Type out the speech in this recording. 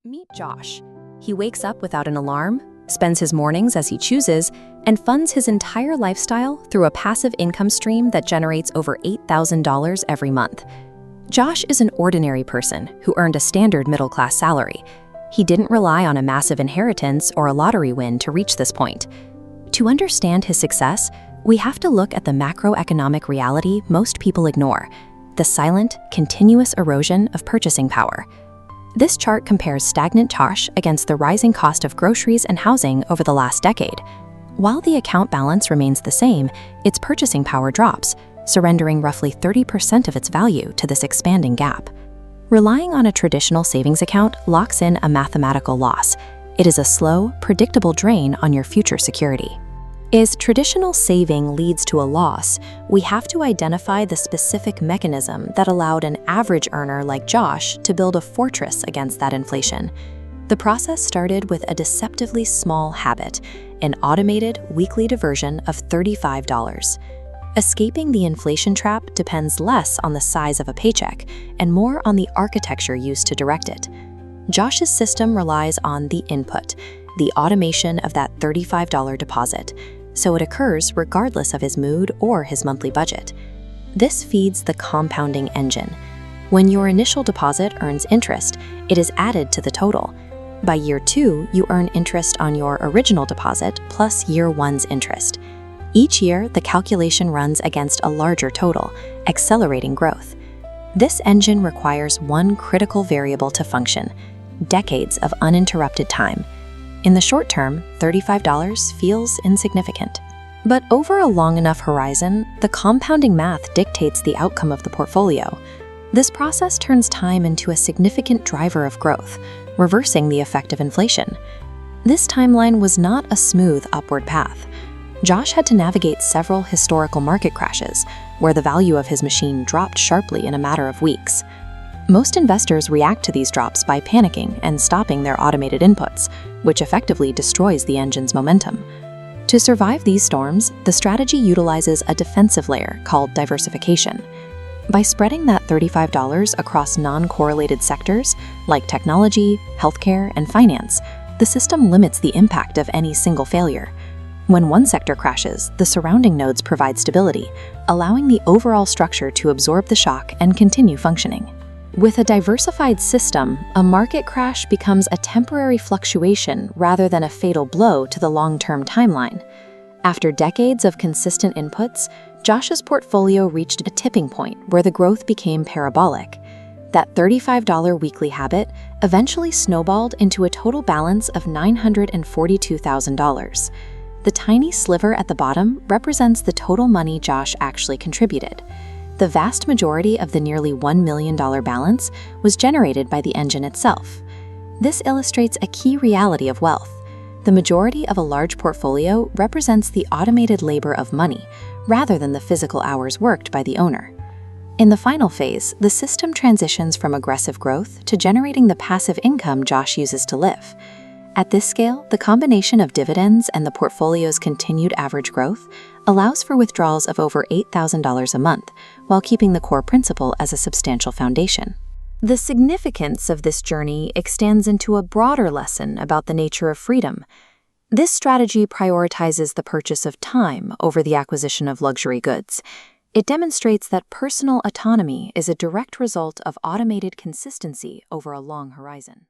Meet Josh. He wakes up without an alarm, spends his mornings as he chooses, and funds his entire lifestyle through a passive income stream that generates over $8,000 every month. Josh is an ordinary person who earned a standard middle-class salary. He didn't rely on a massive inheritance or a lottery win to reach this point. To understand his success, we have to look at the macroeconomic reality most people ignore: the silent, continuous erosion of purchasing power. This chart compares stagnant Josh against the rising cost of groceries and housing over the last decade. While the account balance remains the same, its purchasing power drops, surrendering roughly 30% of its value to this expanding gap. Relying on a traditional savings account locks in a mathematical loss. It is a slow, predictable drain on your future security. As traditional saving leads to a loss, we have to identify the specific mechanism that allowed an average earner like Josh to build a fortress against that inflation. The process started with a deceptively small habit: an automated weekly diversion of $35. Escaping the inflation trap depends less on the size of a paycheck and more on the architecture used to direct it. Josh's system relies on the input, the automation of that $35 deposit, so it occurs regardless of his mood or his monthly budget. This feeds the compounding engine. When your initial deposit earns interest, it is added to the total. By year 2, you earn interest on your original deposit plus year 1's interest. Each year, the calculation runs against a larger total, accelerating growth. This engine requires one critical variable to function: decades of uninterrupted time. In the short term, $35 feels insignificant. But over a long enough horizon, the compounding math dictates the outcome of the portfolio. This process turns time into a significant driver of growth, reversing the effect of inflation. This timeline was not a smooth upward path. Josh had to navigate several historical market crashes, where the value of his machine dropped sharply in a matter of weeks. Most investors react to these drops by panicking and stopping their automated inputs, which effectively destroys the engine's momentum. To survive these storms, the strategy utilizes a defensive layer called diversification. By spreading that $35 across non-correlated sectors like technology, healthcare, and finance, the system limits the impact of any single failure. When one sector crashes, the surrounding nodes provide stability, allowing the overall structure to absorb the shock and continue functioning. With a diversified system, a market crash becomes a temporary fluctuation rather than a fatal blow to the long-term timeline. After decades of consistent inputs, Josh's portfolio reached a tipping point where the growth became parabolic. That $35 weekly habit eventually snowballed into a total balance of $942,000. The tiny sliver at the bottom represents the total money Josh actually contributed. The vast majority of the nearly $1 million balance was generated by the engine itself. This illustrates a key reality of wealth. The majority of a large portfolio represents the automated labor of money, rather than the physical hours worked by the owner. In the final phase, the system transitions from aggressive growth to generating the passive income Josh uses to live. At this scale, the combination of dividends and the portfolio's continued average growth allows for withdrawals of over $8,000 a month, while keeping the core principal as a substantial foundation. The significance of this journey extends into a broader lesson about the nature of freedom. This strategy prioritizes the purchase of time over the acquisition of luxury goods. It demonstrates that personal autonomy is a direct result of automated consistency over a long horizon.